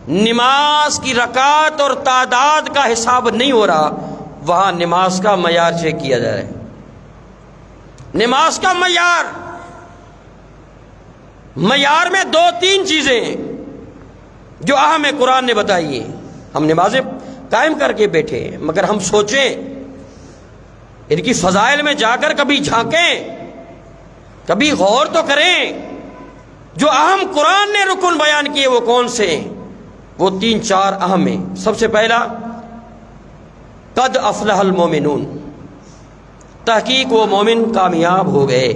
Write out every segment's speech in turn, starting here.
نماز کی رکعت اور تعداد کا حساب نہیں ہو رہا، وہاں نماز کا معیار چیک کیا جا رہا ہے۔ نماز کا معیار میں دو تین چیزیں ہیں جو اہم قرآن نے بتائی ہیں۔ ہم نمازیں قائم کر کے بیٹھے ہیں، مگر ہم سوچیں، ان کی فضائل میں جا کر کبھی جھانکیں، کبھی غور تو کریں، جو اہم قرآن نے رکن بیان کیے وہ کون سے ہیں؟ وہ تین چار اہم ہیں۔ سب سے پہلا، قد افلح المومنون، تحقیق وہ مومن کامیاب ہو گئے،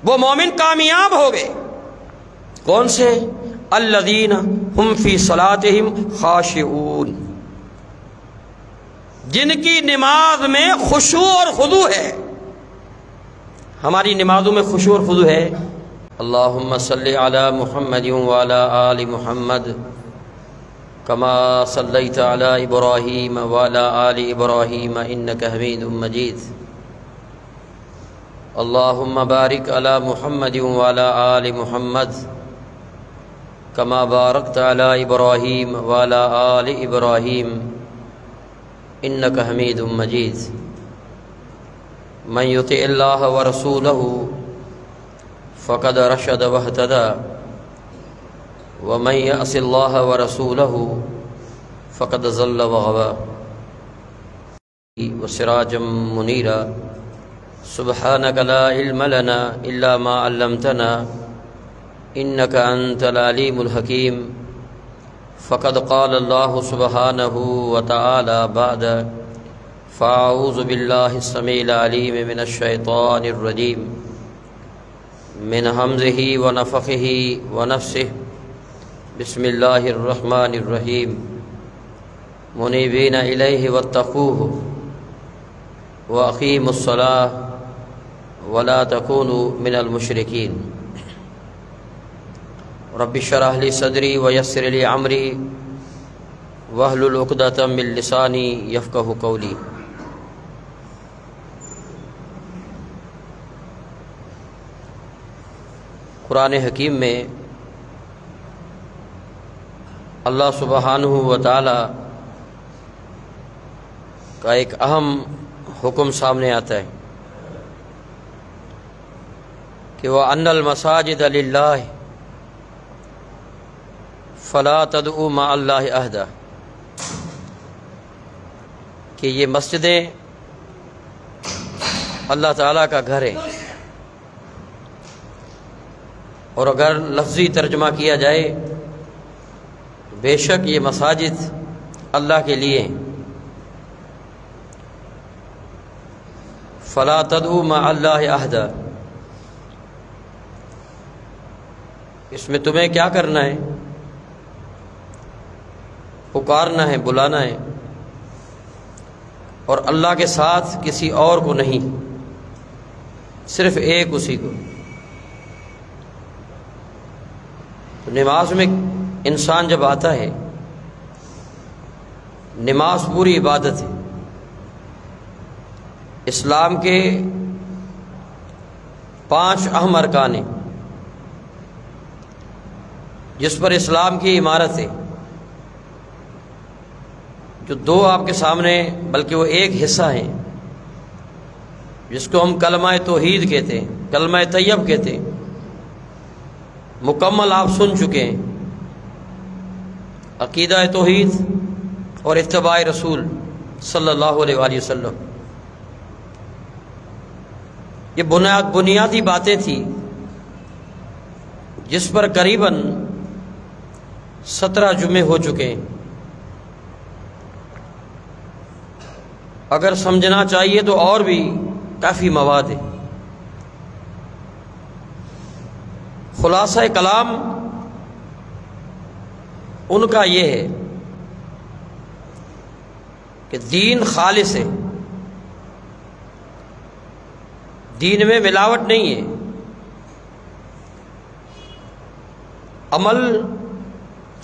وہ مومن کامیاب ہو گئے۔ کون سے؟ الذین ہم فی صلاتہم خاشعون، جن کی نماز میں خشوع اور خضوع ہے۔ ہماری نمازوں میں خشوع اور خضوع ہے۔ اللہم صلی علی محمد وعلی آل محمد کما صلیت علی ابراہیم وعلی آل ابراہیم انک حمید مجید۔ اللہم بارک علی محمد وعلی آل محمد کما بارکت علی ابراہیم وعلی آل ابراہیم انک حمید مجید۔ من یطع اللہ ورسولہ فقد رشد واہتدی ومن یعص اللہ ورسولہ فقد ضل وغوی۔ وسراجا منیرا سبحانک لا علم لنا الا ما علمتنا انک انت العلیم الحکیم۔ فقد قال اللہ سبحانہ وتعالی بعد فاعوذ باللہ السمیع العلیم من الشیطان الرجیم من حمزہ ونفخہ ونفسہ۔ بسم اللہ الرحمن الرحیم۔ منیبین الیہ واتقوہ واقیموا الصلاۃ ولا تکونوا من المشرکین۔ رب اشرح لی صدری ویسر لی امری واحلل عقدۃ من لسانی یفقہوا قولی۔ قرآن حکیم میں اللہ سبحانہ و تعالی کا ایک اہم حکم سامنے آتا ہے کہ وَأَنَّ الْمَسَاجِدَ لِلَّهِ فَلَا تَدْعُوا مَعَ اللَّهِ أَحَدًا، کہ یہ مسجدیں اللہ تعالیٰ کا گھر ہے، اور اگر لفظی ترجمہ کیا جائے بے شک یہ مساجد اللہ کے لیے ہیں۔ فَلَا تَدْعُوا مَعَ اللَّهِ أَحَدًا، اس میں تمہیں کیا کرنا ہے؟ پکارنا ہے، بلانا ہے، اور اللہ کے ساتھ کسی اور کو نہیں، صرف ایک اسی کو۔ تو نماز میں انسان جب آتا ہے، نماز پوری عبادت ہے، اسلام کے 5 اہم ارکان ہیں جس پر اسلام کی عمارت ہے، جو 2 آپ کے سامنے بلکہ وہ ایک حصہ ہیں جس کو ہم کلمہ توحید کہتے ہیں، کلمہ طیب کہتے ہیں، مکمل آپ سن چکے ہیں، عقیدہ توحید اور اتباع رسول صلی اللہ علیہ وآلہ وسلم۔ یہ بنیادی باتیں تھیں جس پر قریباً 17 جمعے ہو چکے ہیں۔ اگر سمجھنا چاہیے تو اور بھی کافی مواد ہے۔ خلاصہ کلام ان کا یہ ہے کہ دین خالص ہے، دین میں ملاوٹ نہیں ہے، عمل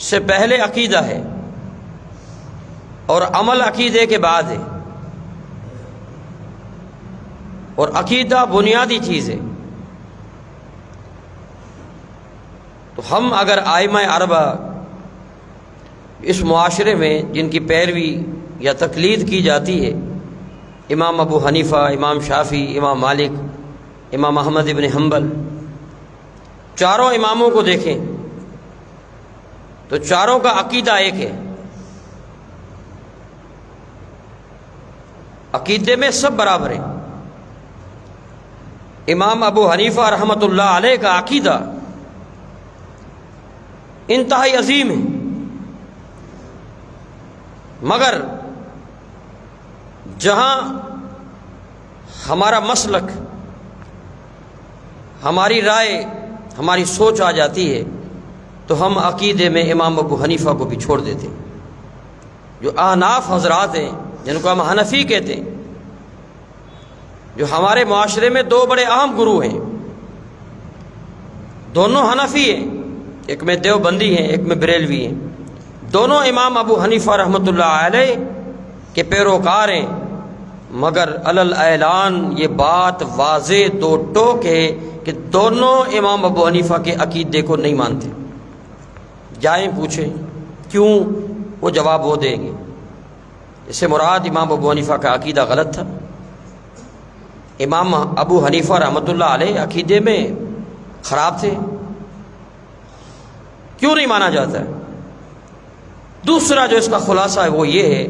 سے پہلے عقیدہ ہے اور عمل عقیدے کے بعد ہے، اور عقیدہ بنیادی چیز ہے۔ تو ہم اگر ائمہ اربعہ اس معاشرے میں جن کی پیروی یا تقلید کی جاتی ہے، امام ابو حنیفہ، امام شافعی، امام مالک، امام احمد ابن حنبل، چاروں اماموں کو دیکھیں تو چاروں کا عقیدہ ایک ہے، عقیدے میں سب برابر ہیں۔ امام ابو حنیفہ رحمۃ اللہ علیہ کا عقیدہ انتہائی عظیم ہے، مگر جہاں ہمارا مسلک، ہماری رائے، ہماری سوچ آ جاتی ہے تو ہم عقیدے میں امام ابو حنیفہ کو بھی چھوڑ دیتے ہیں۔ جو احناف حضرات ہیں جن کو ہم حنفی کہتے ہیں، جو ہمارے معاشرے میں دو بڑے اہم گروہ ہیں، دونوں حنفی ہیں، ایک میں دیوبندی ہیں، ایک میں بریلوی ہیں، دونوں امام ابو حنیفہ رحمۃ اللہ علیہ کے پیروکار ہیں، مگر علل اعلان یہ بات واضح دو ٹوک ہے کہ دونوں امام ابو حنیفہ کے عقیدے کو نہیں مانتے۔ جائیں پوچھیں کیوں، وہ جواب وہ دیں گے۔ اس سے مراد امام ابو حنیفہ کا عقیدہ غلط تھا۔ امام ابو حنیفہ رحمۃ اللہ علیہ عقیدے میں خراب تھے، کیوں نہیں مانا جاتا ہے؟ دوسرا جو اس کا خلاصہ ہے وہ یہ ہے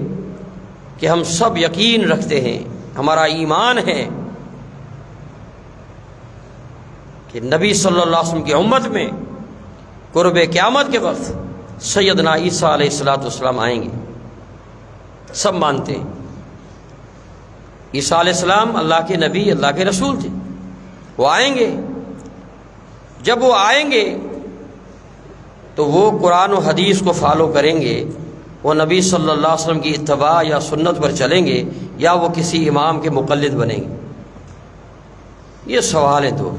کہ ہم سب یقین رکھتے ہیں، ہمارا ایمان ہے کہ نبی صلی اللہ علیہ وسلم کی امت میں قرب قیامت کے وقت سیدنا عیسیٰ علیہ السلام آئیں گے، سب مانتے ہیں۔ عیسیٰ علیہ السلام اللہ کے نبی، اللہ کے رسول تھے، وہ آئیں گے۔ جب وہ آئیں گے تو وہ قرآن و حدیث کو فالو کریں گے، وہ نبی صلی اللہ علیہ وسلم کی اتباع یا سنت پر چلیں گے، یا وہ کسی امام کے مقلد بنیں گے؟ یہ سوال ہیں دو،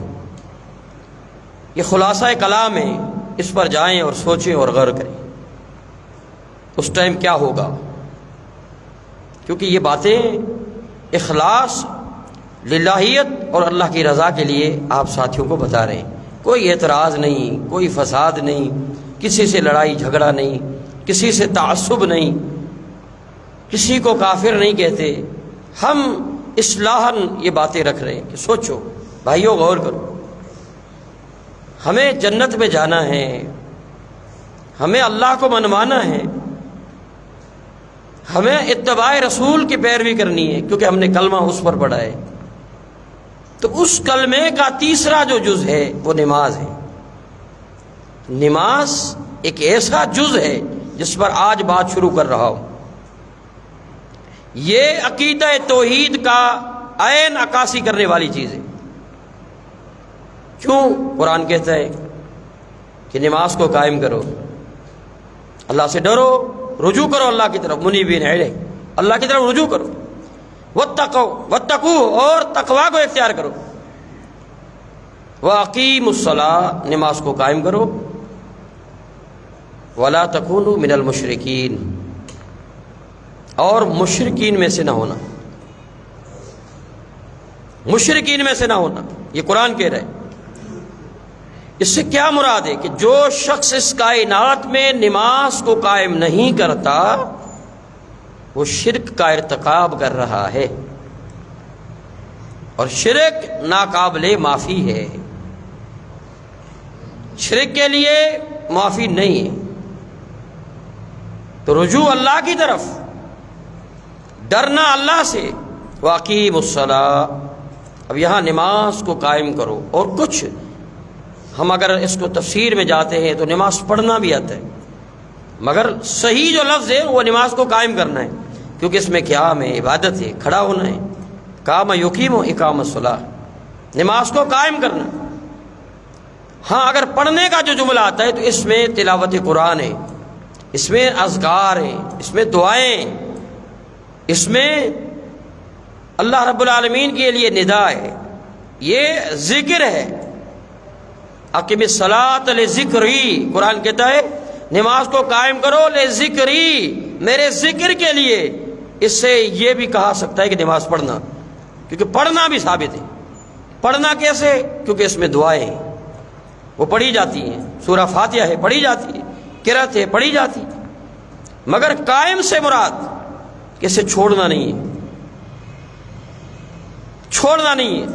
یہ خلاصہ کلام ہے، اس پر جائیں اور سوچیں اور غور کریں اس ٹائم کیا ہوگا، کیونکہ یہ باتیں اخلاص، للہیت اور اللہ کی رضا کے لیے آپ ساتھیوں کو بتا رہے ہیں۔ کوئی اعتراض نہیں، کوئی فساد نہیں، کسی سے لڑائی جھگڑا نہیں، کسی سے تعصب نہیں، کسی کو کافر نہیں کہتے، ہم اصلاحاً یہ باتیں رکھ رہے ہیں کہ سوچو بھائیو، غور کرو، ہمیں جنت میں جانا ہے، ہمیں اللہ کو منوانا ہے، ہمیں اتباع رسول کی پیروی کرنی ہے، کیونکہ ہم نے کلمہ اس پر پڑھا ہے۔ تو اس کلمے کا تیسرا جو جز ہے وہ نماز ہے۔ نماز ایک ایسا جز ہے جس پر آج بات شروع کر رہا ہوں۔ یہ عقیدہ توحید کا عین عکاسی کرنے والی چیز ہے۔ کیوں قرآن کہتا ہے کہ نماز کو قائم کرو، اللہ سے ڈرو، رجوع کرو اللہ کی طرف، منیبین الیہ، اللہ کی طرف رجوع کرو، واتقوا اور تقوی کو اختیار کرو، واقیموا الصلاۃ، نماز کو قائم کرو، ولا تکونوا من المشرکین، اور مشرکین میں سے نہ ہونا، مشرکین میں سے نہ ہونا، یہ قرآن کہہ رہا ہے۔ اس سے کیا مراد ہے کہ جو شخص اس کائنات میں نماز کو قائم نہیں کرتا وہ شرک کا ارتکاب کر رہا ہے، اور شرک ناقابل معافی ہے، شرک کے لیے معافی نہیں ہے۔ تو رجوع اللہ کی طرف، ڈرنا اللہ سے، واقیموا الصلاۃ، اب یہاں نماز کو قائم کرو، اور کچھ ہم اگر اس کو تفسیر میں جاتے ہیں تو نماز پڑھنا بھی آتا ہے، مگر صحیح جو لفظ ہے وہ نماز کو قائم کرنا ہے، کیونکہ اس میں قیام ہے، عبادت ہے، کھڑا ہونا ہے، قام یقیم اقام الصلاۃ، نماز کو قائم کرنا۔ ہاں اگر پڑھنے کا جو جملہ آتا ہے تو اس میں تلاوت قرآن ہے، اس میں اذکار ہیں، اس میں دعائیں، اس میں اللہ رب العالمین کے لیے ندا ہے، یہ ذکر ہے۔ اقیم الصلاۃ لذکری، قرآن کہتا ہے نماز کو قائم کرو لذکری، میرے ذکر کے لیے۔ اس سے یہ بھی کہا سکتا ہے کہ نماز پڑھنا، کیونکہ پڑھنا بھی ثابت ہے۔ پڑھنا کیسے؟ کیونکہ اس میں دعائیں ہیں، وہ پڑھی جاتی ہیں، سورہ فاتحہ ہے پڑھی جاتی ہے، قرأت ہے پڑھی جاتی ہے، مگر قائم سے مراد کہ اسے چھوڑنا نہیں ہے، چھوڑنا نہیں ہے،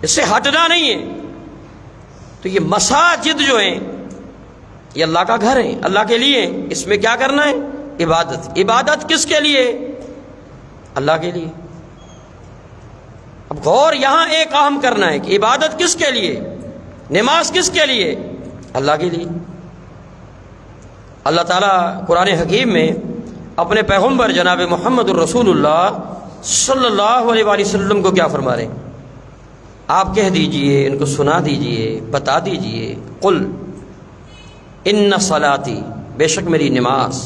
اس سے ہٹنا نہیں ہے۔ تو یہ مساجد جو ہیں یہ اللہ کا گھر ہے، اللہ کے لیے، اس میں کیا کرنا ہے؟ عبادت۔ عبادت کس کے لیے؟ اللہ کے لیے۔ اب غور یہاں ایک اہم کرنا ہے کہ عبادت کس کے لیے، نماز کس کے لیے؟ اللہ کے لیے۔ اللہ تعالیٰ قرآن حکیم میں اپنے پیغمبر جناب محمد الرسول اللہ صلی اللہ علیہ وآلہ وسلم کو کیا فرما رہے ہیں؟ آپ کہہ دیجئے، ان کو سنا دیجئے، بتا دیجئے، قل ان صلاتی، بے شک میری نماز،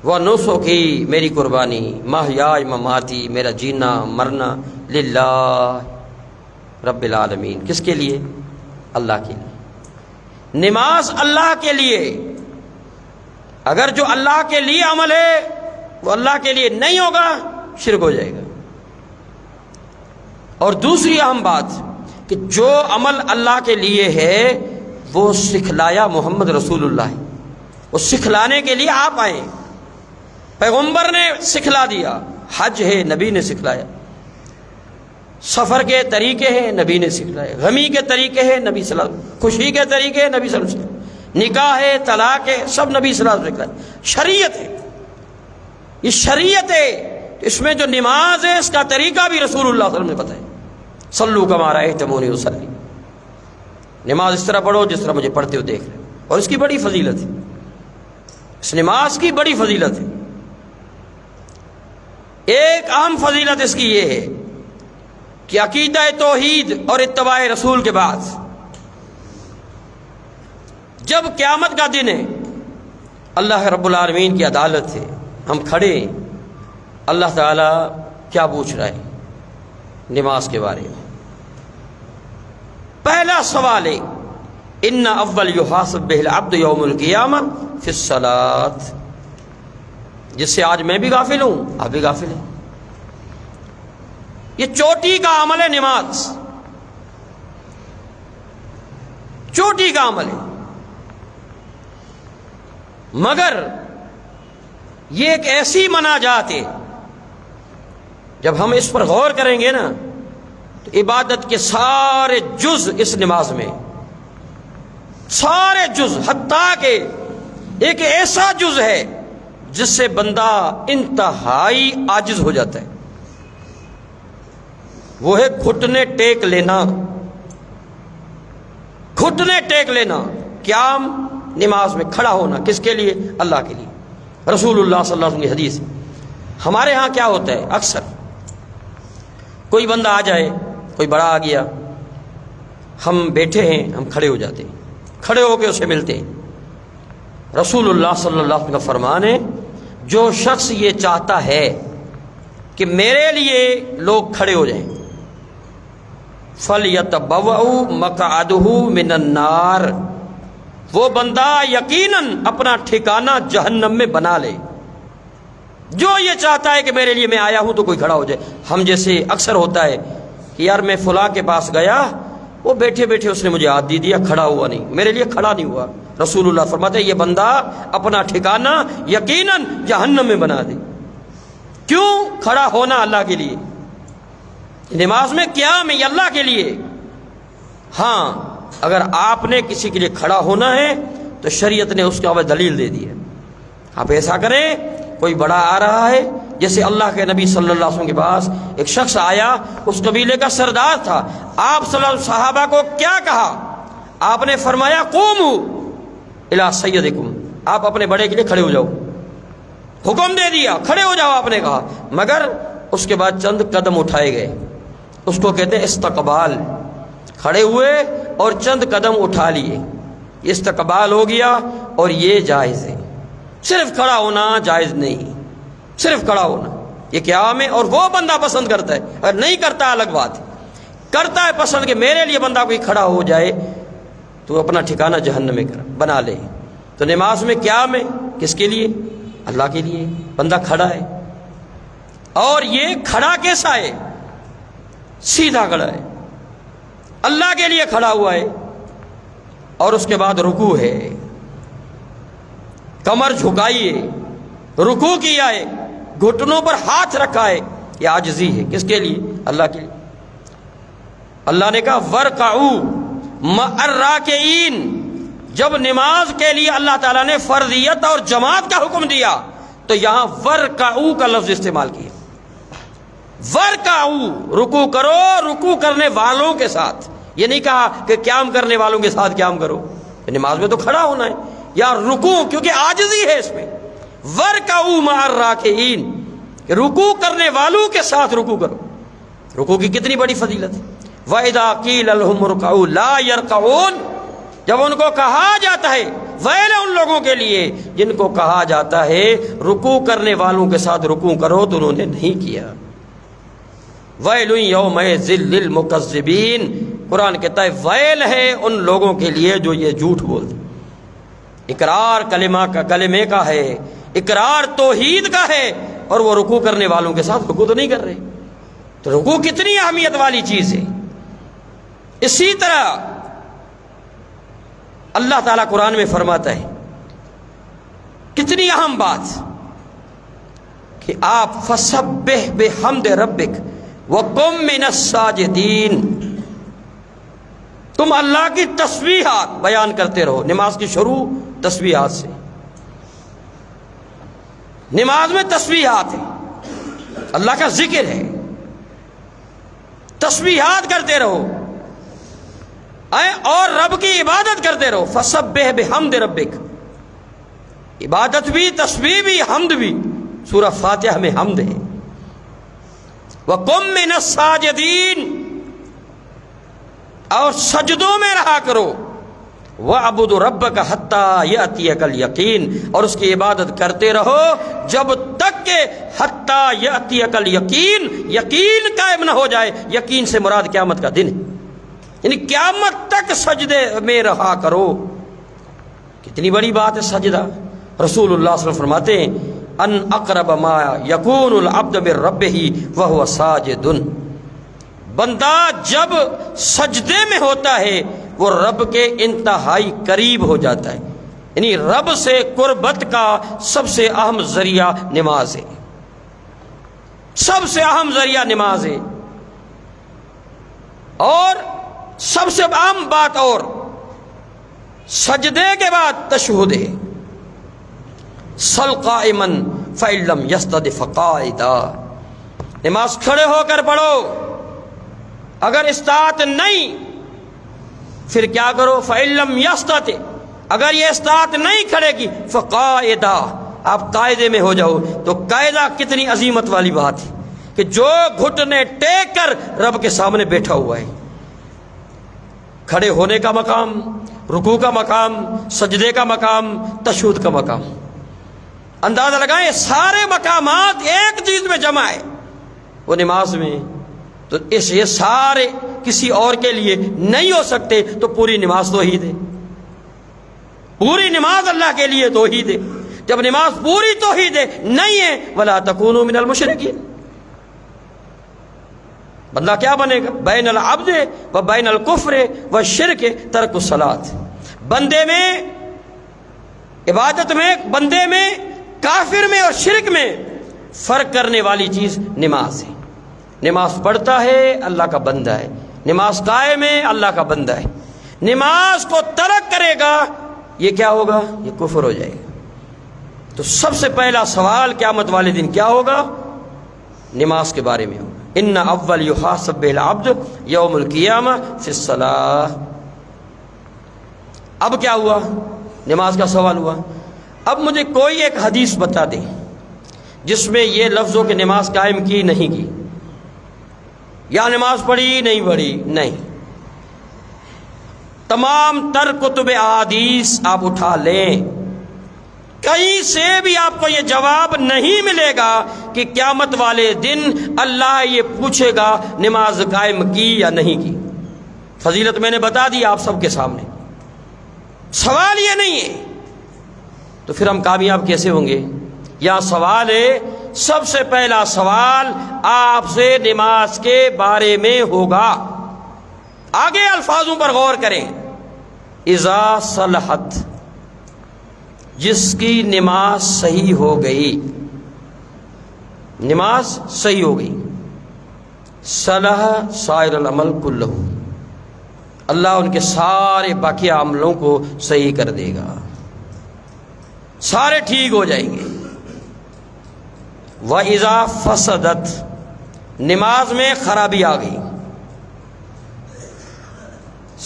ونسکی، میری قربانی، محیای مماتی، میرا جینا مرنا، للہ رب العالمین، کس کے لیے؟ اللہ کے لیے۔ نماز اللہ کے لیے۔ اگر جو اللہ کے لیے عمل ہے وہ اللہ کے لیے نہیں ہوگا، شرک ہو جائے گا۔ اور دوسری اہم بات کہ جو عمل اللہ کے لیے ہے وہ سکھلایا محمد رسول اللہ ہے، وہ سکھلانے کے لیے آپ آئے، پیغمبر نے سکھلا دیا۔ حج ہے، نبی نے سکھلایا، سفر کے طریقے ہیں، نبی نے سکھلائے، غمی کے طریقے ہیں، نبی صلی اللہ علیہ وسلم، خوشی کے طریقے ہیں، نبی صلی اللہ علیہ وسلم، نکاح ہے، طلاق ہے، سب نبی صلی اللہ علیہ وسلم سکھلائے۔ شریعت ہے، یہ شریعت ہے۔ اس میں جو نماز ہے اس کا طریقہ بھی رسول اللہ صلی اللہ علیہ وسلم نے بتایا، صلو کما رأیتمونی اصلی، نماز اس طرح پڑھو جس طرح مجھے پڑھتے ہو دیکھ رہے۔ اور اس کی بڑی فضیلت ہے، اس نماز کی بڑی فضیلت ہے۔ ایک اہم فضیلت اس کی یہ ہے کہ عقیدہ توحید اور اتباع رسول کے بعد جب قیامت کا دن ہے، اللہ رب العالمین کی عدالت ہے، ہم کھڑے، اللہ تعالیٰ کیا پوچھ رہا ہے؟ نماز کے بارے میں پہلا سوال ہے، ان اول یحاسب بہ العبد یوم القیامہ فی الصلاۃ، جس سے آج میں بھی غافل ہوں، آپ بھی غافل ہیں۔ یہ چوٹی کا عمل ہے، نماز چوٹی کا عمل ہے، مگر یہ ایک ایسی مناجات ہے، جب ہم اس پر غور کریں گے نا تو عبادت کے سارے جز اس نماز میں، سارے جز، حتیٰ کہ ایک ایسا جز ہے جس سے بندہ انتہائی عاجز ہو جاتا ہے، وہ ہے گھٹنے ٹیک لینا۔ گھٹنے ٹیک لینا، قیام نماز میں کھڑا ہونا، کس کے لیے؟ اللہ کے لیے۔ رسول اللہ صلی اللہ علیہ وسلم کی حدیث ہے۔ ہمارے ہاں کیا ہوتا ہے اکثر، کوئی بندہ آ جائے، کوئی بڑا آ گیا، ہم بیٹھے ہیں، ہم کھڑے ہو جاتے ہیں، کھڑے ہو کے اسے ملتے ہیں۔ رسول اللہ صلی اللہ علیہ وسلم کا فرمان ہے، جو شخص یہ چاہتا ہے کہ میرے لیے لوگ کھڑے ہو جائیں، فَلْيَتَبَوَّأْ مَقْعَدَهُ مِنَ النَّارِ، وہ بندہ یقیناً اپنا ٹھکانہ جہنم میں بنا لے۔ جو یہ چاہتا ہے کہ میرے لیے میں آیا ہوں تو کوئی کھڑا ہو جائے۔ ہم جیسے اکثر ہوتا ہے کہ یار میں فلاں کے پاس گیا، وہ بیٹھے بیٹھے اس نے مجھے ہاتھ دے دیا، کھڑا ہوا نہیں، میرے لیے کھڑا نہیں ہوا۔ رسول اللہ فرماتے ہیں یہ بندہ اپنا ٹھکانہ یقیناً جہنم میں بنا دے۔ کیوں؟ کھڑا ہونا اللہ کے لیے، نماز میں قیام ہے، یہ اللہ کے لیے۔ ہاں اگر آپ نے کسی کے لیے کھڑا ہونا ہے تو شریعت نے اس کے اوپر دلیل دے دی ہے۔ آپ ایسا کریں، کوئی بڑا آ رہا ہے، جیسے اللہ کے نبی صلی اللہ علیہ وسلم کے پاس ایک شخص آیا، اس قبیلے کا سردار تھا، آپ صلی اللہ علیہ وسلم صحابہ کو کیا کہا؟ آپ نے فرمایا قوموا الی سیدکم، آپ اپنے بڑے کے لیے کھڑے ہو جاؤ، حکم دے دیا، کھڑے ہو جاؤ آپ نے کہا، مگر اس کے بعد چند قدم اٹھائے گئے، اس کو کہتے ہیں استقبال، کھڑے ہوئے اور چند قدم اٹھا لیے، استقبال ہو گیا، اور یہ جائز ہے۔ صرف کھڑا ہونا جائز نہیں، صرف کھڑا ہونا یہ قیام ہے، اور وہ بندہ پسند کرتا ہے، اگر نہیں کرتا الگ بات ہے، کرتا ہے پسند کہ میرے لیے بندہ کوئی کھڑا ہو جائے تو اپنا ٹھکانہ جہنم میں بنا لے۔ تو نماز میں قیام ہے، کس کے لیے؟ اللہ کے لیے۔ بندہ کھڑا ہے، اور یہ کھڑا کیسا ہے؟ سیدھا کھڑا ہے، اللہ کے لیے کھڑا ہوا ہے، اور اس کے بعد رکوع ہے، کمر جھکائیے، رکوع کیا ہے، گھٹنوں پر ہاتھ رکھا ہے، یہ عاجزی ہے۔ کس کے لیے؟ اللہ کے لیے۔ اللہ نے کہا وَارْكَعُوا مَعَ الرَّاكِعِينَ۔ جب نماز کے لیے اللہ تعالیٰ نے فرضیت اور جماعت کا حکم دیا تو یہاں وَارْكَعُوا کا لفظ استعمال کیا۔ وَارْكَعُوا، رکوع کرو، رکوع کرنے والوں کے ساتھ۔ یہ نہیں کہا کہ قیام کرنے والوں کے ساتھ قیام کرو، نماز میں تو کھڑا ہونا ہے، یا رکوع کیونکہ عاجزی ہے اس میں۔ وَارْكَعُوا مَعَ الرَّاكِعِينَ، رکوع کرنے والوں کے ساتھ رکوع کرو۔ رکوع کی کتنی بڑی فضیلت ہے۔ وَإِذَا قِيلَ لَهُمُ ارْكَعُوا لَا يَرْكَعُونَ، جب ان کو کہا جاتا ہے، ویل ان لوگوں کے لیے جن کو کہا جاتا ہے رکوع کرنے والوں کے ساتھ رکوع کرو تو انہوں نے نہیں کیا۔ وَيْلٌ يَوْمَئِذٍ لِّلْمُكَذِّبِينَ، قرآن کہتا ہے ویل ہے ان لوگوں کے لیے جو یہ جھوٹ بولتے۔ اقرار کلمے کا ہے، اقرار توحید کا ہے، اور وہ رکوع کرنے والوں کے ساتھ رکوع تو نہیں کر رہے۔ تو رکوع کتنی اہمیت والی چیز ہے۔ اسی طرح اللہ تعالیٰ قرآن میں فرماتا ہے کتنی اہم بات کہ آپ فسبح بحمد ربک وقم من الساجدین، تم اللہ کی تسبیحات بیان کرتے رہو۔ نماز کی شروع تسبیحات سے، نماز میں تسبیحات ہے، اللہ کا ذکر ہے، تسبیحات کرتے رہو اور رب کی عبادت کرتے رہو۔ فسبح بحمد ربک، عبادت بھی، تسبیح بھی، حمد بھی۔ سورہ فاتحہ میں حمد ہے۔ وَقُم مِّنَ السَّاجِدِينَ، اور سجدوں میں رہا کرو۔ وَاعْبُدْ رَبَّكَ حَتَّى يَأْتِيَكَ الْيَقِينُ، اور اس کی عبادت کرتے رہو جب تک کہ حَتَّى يَأْتِيَكَ الْيَقِينُ، یقین قائم نہ ہو جائے۔ یقین سے مراد قیامت کا دن ہے، یعنی قیامت تک سجدے میں رہا کرو۔ کتنی بڑی بات ہے سجدہ۔ رسول اللہ صلی اللہ علیہ وسلم فرماتے ہیں ان اقرب ما یکون العبد من ربہ وہو ساجد، بندہ جب سجدے میں ہوتا ہے وہ رب کے انتہائی قریب ہو جاتا ہے، یعنی رب سے قربت کا سب سے اہم ذریعہ نماز ہے، سب سے اہم ذریعہ نماز ہے۔ اور سب سے اہم بات اور سجدے کے بعد تشہد ہے۔ صل قائما فإن لم يستطع فقاعدا، نماز کھڑے ہو کر پڑھو، اگر استطاعت نہیں پھر کیا کرو؟ فإن لم يستطع، اگر یہ استطاعت نہیں کھڑے کی فقاعدا، آپ قاعدے میں ہو جاؤ۔ تو قاعدہ کتنی عظیمت والی بات ہے کہ جو گھٹنے ٹیک کر رب کے سامنے بیٹھا ہوا ہے۔ کھڑے ہونے کا مقام، رکوع کا مقام، سجدے کا مقام، تشہد کا مقام، اندازہ لگائیں سارے مقامات ایک چیز میں جمع ہے وہ نماز میں۔ تو اس یہ سارے کسی اور کے لیے نہیں ہو سکتے، تو پوری نماز توحید ہے، پوری نماز اللہ کے لیے توحید ہے۔ جب نماز پوری توحید ہے نہیں ہے وَلَا تَكُونُوا مِنَ الْمُشْرِكِينَ، بندہ کیا بنے گا؟ بین العبد و بین الکفر و شرک ترک الصلاۃ، بندے میں، عبادت میں، بندے میں، کافر میں اور شرک میں فرق کرنے والی چیز نماز ہے۔ نماز پڑھتا ہے اللہ کا بندہ ہے، نماز قائم ہے اللہ کا بندہ ہے، نماز کو ترک کرے گا یہ کیا ہوگا؟ یہ کفر ہو جائے گا۔ تو سب سے پہلا سوال قیامت والے دن کیا ہوگا؟ نماز کے بارے میں ہوگا۔ ان اول یحاسب بہ العبد یوم القیامہ فی الصلاۃ۔ اب کیا ہوا؟ نماز کا سوال ہوا۔ اب مجھے کوئی ایک حدیث بتا دیں جس میں یہ لفظوں کہ نماز قائم کی نہیں کی، یا نماز پڑھی نہیں پڑھی، نہیں، تمام تر کتب احادیث آپ اٹھا لیں، کہیں سے بھی آپ کو یہ جواب نہیں ملے گا کہ قیامت والے دن اللہ یہ پوچھے گا نماز قائم کی یا نہیں کی۔ فضیلت میں نے بتا دی آپ سب کے سامنے، سوال یہ نہیں ہے، تو پھر ہم کامیاب کیسے ہوں گے؟ یہاں سوال ہے، سب سے پہلا سوال آپ سے نماز کے بارے میں ہوگا۔ آگے الفاظوں پر غور کریں، اذا صلحت، جس کی نماز صحیح ہو گئی، نماز صحیح ہو گئی، صلح سائر العمل کلہ، اللہ ان کے سارے باقی عملوں کو صحیح کر دے گا، سارے ٹھیک ہو جائیں گے۔ وَإِذَا فَسَدَتْ، نماز میں خرابی آ گئی،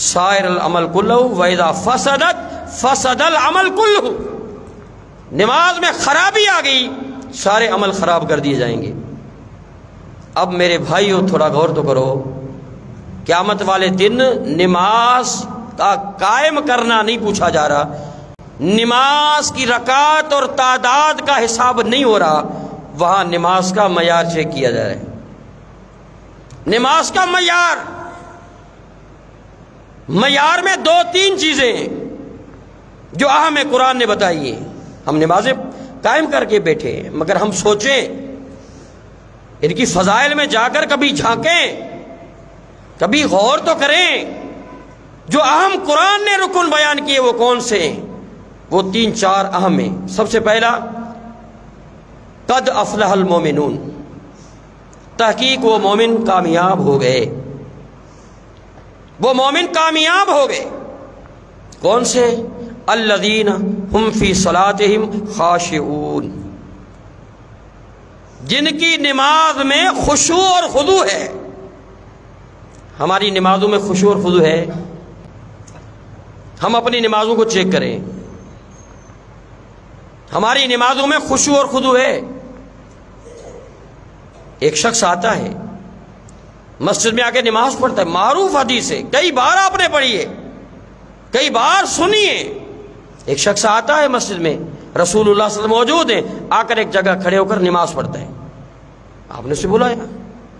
سائر العمل کلہ، وَإِذَا فَسَدَتْ فَسَدَ الْعَمَلُ كُلُّهُ، نماز میں خرابی آ گئی، سارے عمل خراب کر دیے جائیں گے۔ اب میرے بھائیو تھوڑا غور تو کرو، قیامت والے دن نماز کا قائم کرنا نہیں پوچھا جا رہا، نماز کی رکعت اور تعداد کا حساب نہیں ہو رہا، وہاں نماز کا معیار چیک کیا جا رہا ہے۔ نماز کا معیار میں دو تین چیزیں ہیں جو ہمیں قرآن نے بتائی ہیں۔ ہم نمازیں قائم کر کے بیٹھے ہیں، مگر ہم سوچیں، ان کی فضائل میں جا کر کبھی جھانکیں، کبھی غور تو کریں، جو اہم قرآن نے رکن بیان کیے وہ کون سے ہیں؟ وہ تین چار اہم ہیں۔ سب سے پہلا، قد افلح المومنون، تحقیق وہ مومن کامیاب ہو گئے، وہ مومن کامیاب ہو گئے۔ کون سے؟ الذین ہم فی صلاتہم خاشعون، جن کی نماز میں خشوع اور خضوع ہے۔ ہماری نمازوں میں خشوع اور خضوع ہے؟ ہم اپنی نمازوں کو چیک کریں، ہماری نمازوں میں خشوع اور خضوع ہے؟ ایک شخص آتا ہے مسجد میں آ کے نماز پڑھتا ہے، معروف حدیث ہے، کئی بار آپ نے پڑھی ہے، کئی بار سنی ہے۔ ایک شخص آتا ہے مسجد میں، رسول اللہ صلی اللہ علیہ وسلم موجود ہیں، آ کر ایک جگہ کھڑے ہو کر نماز پڑھتا ہے۔ آپ نے اسے بلایا،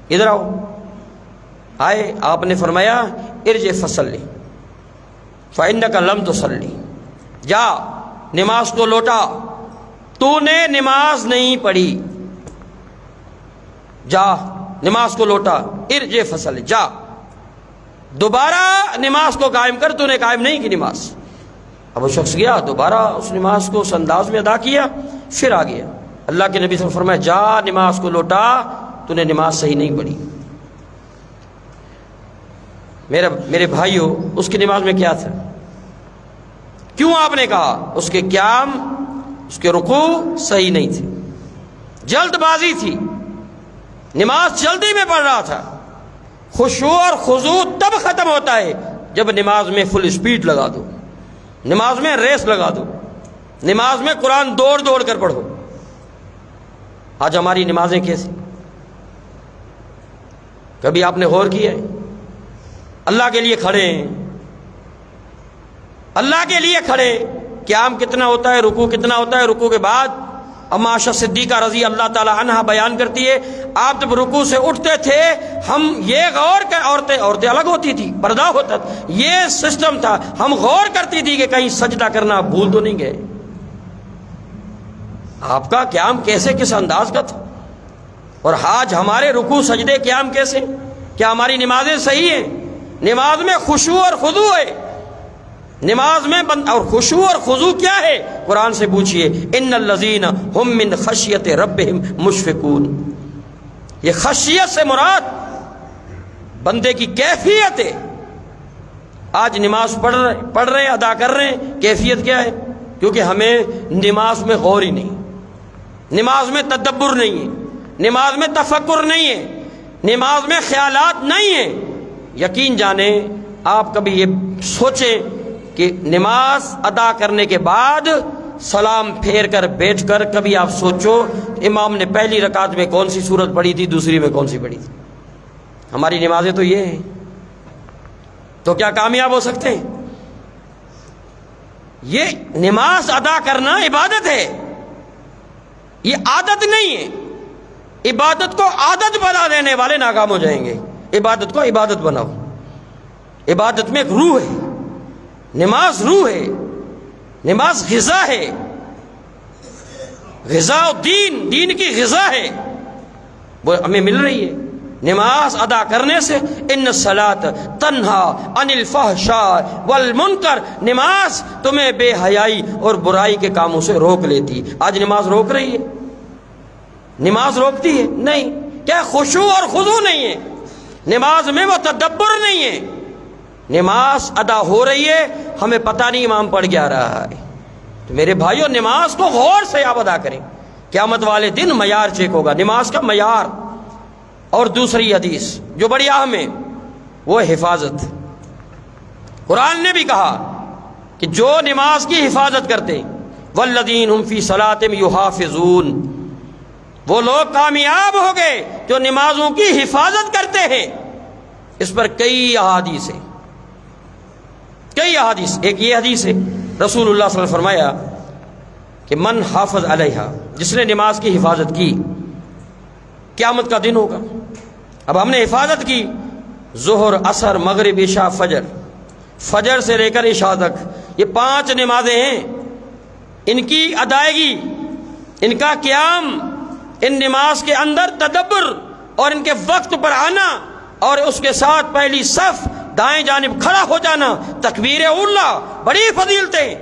ادھر آؤ، آئے، آپ نے فرمایا ارجع فصلی فإنک لم تصلی، جا نماز کو لوٹا، تو نے نماز نہیں پڑھی، جا نماز کو لوٹا، ارجع فصلی، جا دوبارہ نماز کو قائم کر، تو نے قائم نہیں کی نماز۔ اب وہ شخص گیا، دوبارہ اس نماز کو اس انداز میں ادا کیا، پھر آ گیا۔ اللہ کے نبی صلی اللہ علیہ وسلم فرمایا جا نماز کو لوٹا، تو نے نماز صحیح نہیں پڑھی۔ میرے بھائیو، اس کی نماز میں کیا تھا؟ کیوں آپ نے کہا؟ اس کے قیام، اس کے رکوع صحیح نہیں تھے، جلد بازی تھی، نماز جلدی میں پڑھ رہا تھا۔ خشوع اور خضوع تب ختم ہوتا ہے جب نماز میں فل اسپیڈ لگا دو، نماز میں ریس لگا دو، نماز میں قرآن دوڑ دوڑ کر پڑھو۔ آج ہماری نمازیں کیسی؟ کبھی آپ نے غور کیا ہے؟ اللہ کے لیے کھڑے ہیں، اللہ کے لیے کھڑے، قیام کتنا ہوتا ہے، رکوع کتنا ہوتا ہے، رکوع کے بعد اما عائشہ صدیقہ رضی اللہ تعالی عنہا بیان کرتی ہے، آپ جب رکوع سے اٹھتے تھے، ہم یہ غور کر، عورتیں الگ ہوتی تھی، پردہ ہوتا تھا، یہ سسٹم تھا، ہم غور کرتی تھی کہ کہیں سجدہ کرنا بھول تو نہیں گئے۔ آپ کا قیام کیسے، کس انداز کا تھا؟ اور آج ہمارے رکوع سجدے قیام کیسے؟ کیا ہماری نمازیں صحیح ہیں؟ نماز میں خشوع اور خضوع ہے، نماز میں اور خشوع اور خضوع کیا ہے؟ قرآن سے پوچھئے، ان الذین هم من خشیت ربہم مشفقون، یہ خشیت سے مراد بندے کی کیفیت ہے۔ آج نماز پڑھ رہے ہیں، ادا کر رہے ہیں، کیفیت کیا ہے؟ کیونکہ ہمیں نماز میں غور ہی نہیں، نماز میں تدبر نہیں ہے، نماز میں تفکر نہیں ہے، نماز میں خیالات نہیں ہیں۔ یقین جانیں، آپ کبھی یہ سوچیں کہ نماز ادا کرنے کے بعد سلام پھیر کر بیٹھ کر کبھی آپ سوچو امام نے پہلی رکعت میں کون سی سورت پڑھی تھی، دوسری میں کون سی پڑھی تھی۔ ہماری نمازیں تو یہ ہیں، تو کیا کامیاب ہو سکتے ہیں؟ یہ نماز ادا کرنا عبادت ہے، یہ عادت نہیں ہے۔ عبادت کو عادت بنا دینے والے ناکام ہو جائیں گے۔ عبادت کو عبادت بناؤ، عبادت میں ایک روح ہے، نماز روح ہے، نماز غذا ہے، غذا دین، دین کی غذا ہے، وہ ہمیں مل رہی ہے۔ نماز ادا کرنے سے ان الصلاۃ تنہا عن الفحشاء والمنکر، نماز تمہیں بے حیائی اور برائی کے کاموں سے روک لیتی۔ آج نماز روک رہی ہے؟ نماز روکتی ہے؟ نہیں۔ کیا خشوع اور خضوع نہیں ہے؟ نماز میں وہ تدبر نہیں ہے۔ نماز ادا ہو رہی ہے، ہمیں پتہ نہیں امام پڑھ کے آ رہا ہے۔ تو میرے بھائیوں، نماز کو غور سے آپ ادا کریں، قیامت والے دن معیار چیک ہوگا، نماز کا معیار۔ اور دوسری حدیث جو بڑی اہم ہے وہ حفاظت۔ قرآن نے بھی کہا کہ جو نماز کی حفاظت کرتے والذین هم فی صلاتہم یحافظون، وہ لوگ کامیاب ہو گئے جو نمازوں کی حفاظت کرتے ہیں۔ اس پر کئی احادیث ہیں، کئی احادیث۔ ایک یہ حدیث ہے، رسول اللہ صلی اللہ علیہ وسلم فرمایا کہ من حافظ علیہا، جس نے نماز کی حفاظت کی، قیامت کا دن ہوگا۔ اب ہم نے حفاظت کی، ظہر، عصر، مغرب، عشاء، فجر، فجر سے لے کر عشاء تک یہ 5 نمازیں ہیں، ان کی ادائیگی، ان کا قیام، ان نماز کے اندر تدبر اور ان کے وقت پر آنا، اور اس کے ساتھ پہلی صف دائیں جانب کھڑا ہو جانا، تکبیر اولا، بڑی فضیلتیں۔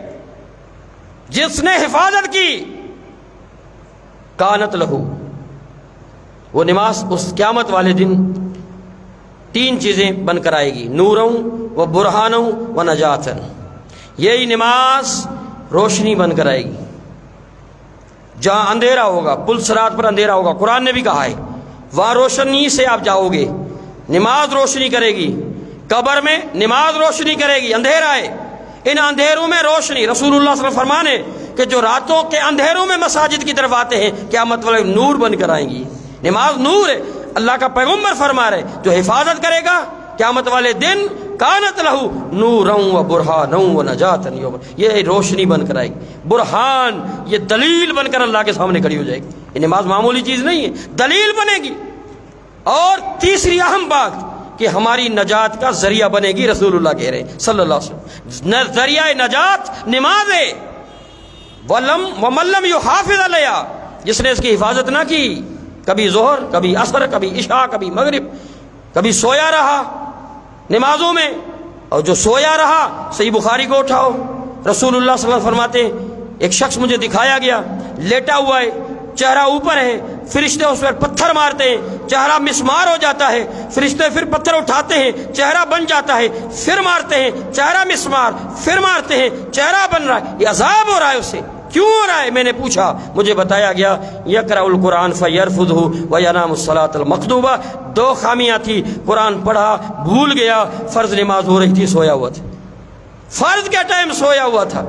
جس نے حفاظت کی کانت لہو، وہ نماز اس قیامت والے دن 3 چیزیں بن کر آئے گی، نوروں و برہانوں و نجاتن۔ یہی نماز روشنی بن کر آئے گی۔ جہاں اندھیرا ہوگا، پل صراط پر اندھیرا ہوگا، قرآن نے بھی کہا ہے وہاں روشنی سے آپ جاؤ گے، نماز روشنی کرے گی۔ قبر میں نماز روشنی کرے گی، اندھیرا ہے، ان اندھیروں میں روشنی۔ رسول اللہ صلی اللہ علیہ وسلم فرمانے کہ جو راتوں کے اندھیروں میں مساجد کی طرف آتے ہیں، قیامت والے نور بن کر آئیں گی۔ نماز نور ہے۔ اللہ کا پیغمبر فرما رہے جو حفاظت کرے گا قیامت والے دن کانت لہو نورا و برہانا و نجاتن یوم، یہ روشنی بن کر آئے گی، برہان، یہ دلیل بن کر اللہ کے سامنے کھڑی ہو جائے گی۔ یہ نماز معمولی چیز نہیں ہے، دلیل بنے گی۔ اور تیسری اہم بات کہ ہماری نجات کا ذریعہ بنے گی، رسول اللہ کہہ رہے ہیں صلی اللہ علیہ وسلم، ذریعہ نجات نماز ہے۔ وَمَن لَّمْ يُحَافِظْ عَلَيْهَا، جس نے اس کی حفاظت نہ کی، کبھی ظہر، کبھی عصر، کبھی عشاء، کبھی مغرب، کبھی سویا رہا نمازوں میں، اور جو سویا رہا، صحیح بخاری کو اٹھاؤ، رسول اللہ صلی اللہ علیہ وسلم فرماتے ہیں ایک شخص مجھے دکھایا گیا، لیٹا ہوا ہے، چہرہ اوپر ہے، فرشتے اس پر پتھر مارتے ہیں، چہرہ مسمار ہو جاتا ہے، فرشتے پھر پتھر اٹھاتے ہیں، چہرہ بن جاتا ہے، پھر مارتے ہیں، چہرہ مسمار، پھر مارتے ہیں، چہرہ بن رہا ہے، یہ عذاب ہو رہا ہے اسے۔ کیوں ہو رہا ہے؟ میں نے پوچھا، مجھے بتایا گیا یقرأ القرآن فیرفضہ وینام الصلاۃ المکتوبہ، 2 خامیاں تھی، قرآن پڑھا بھول گیا، فرض نماز ہو رہی تھی سویا ہوا تھا، فرض کے ٹائم سویا ہوا تھا۔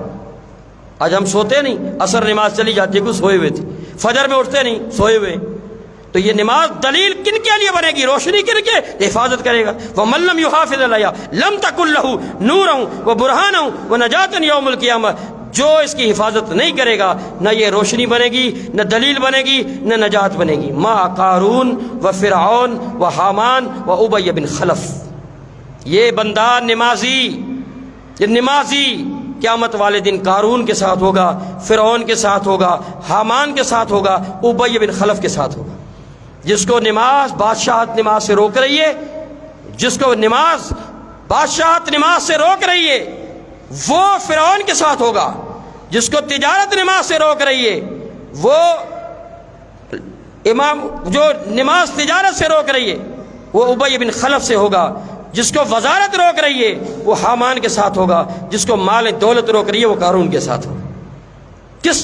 آج ہم سوتے نہیں، عصر نماز چلی جاتی ہے، کچھ سوئے ہوئے تھے، فجر میں اٹھتے نہیں، سوئے ہوئے۔ تو یہ نماز دلیل کن کے لیے بنے گی؟ روشنی کن کے؟ حفاظت کرے گا۔ وَمَن لَّمْ يُحَافِظْ عَلَيْهَا لَمْ تَكُن لَّهُ نُورًا وَبُرْهَانًا وَنَجَاتًا يَوْمَ الْقِيَامَةِ، جو اس کی حفاظت نہیں کرے گا، نہ یہ روشنی بنے گی، نہ دلیل بنے گی، نہ نجات بنے گی۔ ما قارون و فرعون و حامان و ابی بن خلف، یہ بندہ نمازی، یہ نمازی قیامت والے دن قارون کے ساتھ ہوگا، فرعون کے ساتھ ہوگا، حامان کے ساتھ ہوگا، ابی بن خلف کے ساتھ ہوگا۔ جس کو نماز بادشاہت نماز سے روک رہی ہے، جس کو نماز بادشاہت نماز سے روک رہی ہے، وہ فرعون کے ساتھ ہوگا۔ جس کو تجارت نماز سے روک رہی ہے، وہ امام جو نماز تجارت سے روک رہی ہے، وہ ابی بن خلف سے ہوگا۔ جس کو وزارت روک رہی ہے، وہ حامان کے ساتھ ہوگا۔ جس کو مال دولت روک رہی ہے، وہ قارون کے ساتھ ہوگا۔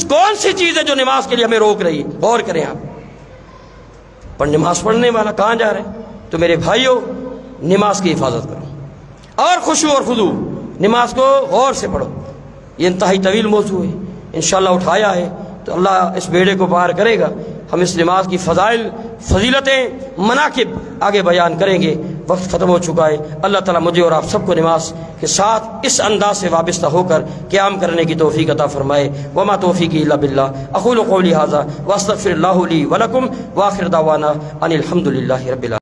کون سی چیز ہے جو نماز کے لیے ہمیں روک رہی ہے؟ غور کریں آپ۔ پر نماز پڑھنے والا کہاں جا رہا ہے؟ تو میرے بھائیوں، نماز کی حفاظت کرو، اور خشوع اور خضوع، نماز کو غور سے پڑھو۔ یہ انتہائی طویل موضوع ہے، انشاءاللہ اٹھایا ہے تو اللہ اس بیڑے کو پار کرے گا۔ ہم اس نماز کی فضائل، فضیلتیں، مناقب آگے بیان کریں گے۔ وقت ختم ہو چکا ہے۔ اللہ تعالیٰ مجھے اور آپ سب کو نماز کے ساتھ اس انداز سے وابستہ ہو کر قیام کرنے کی توفیق عطا فرمائے۔ وما توفیقی الا باللہ، اقول قولی ھذا واستغفر اللہ لی ولکم، وآخر دعوانا ان الحمد للہ رب العالمین۔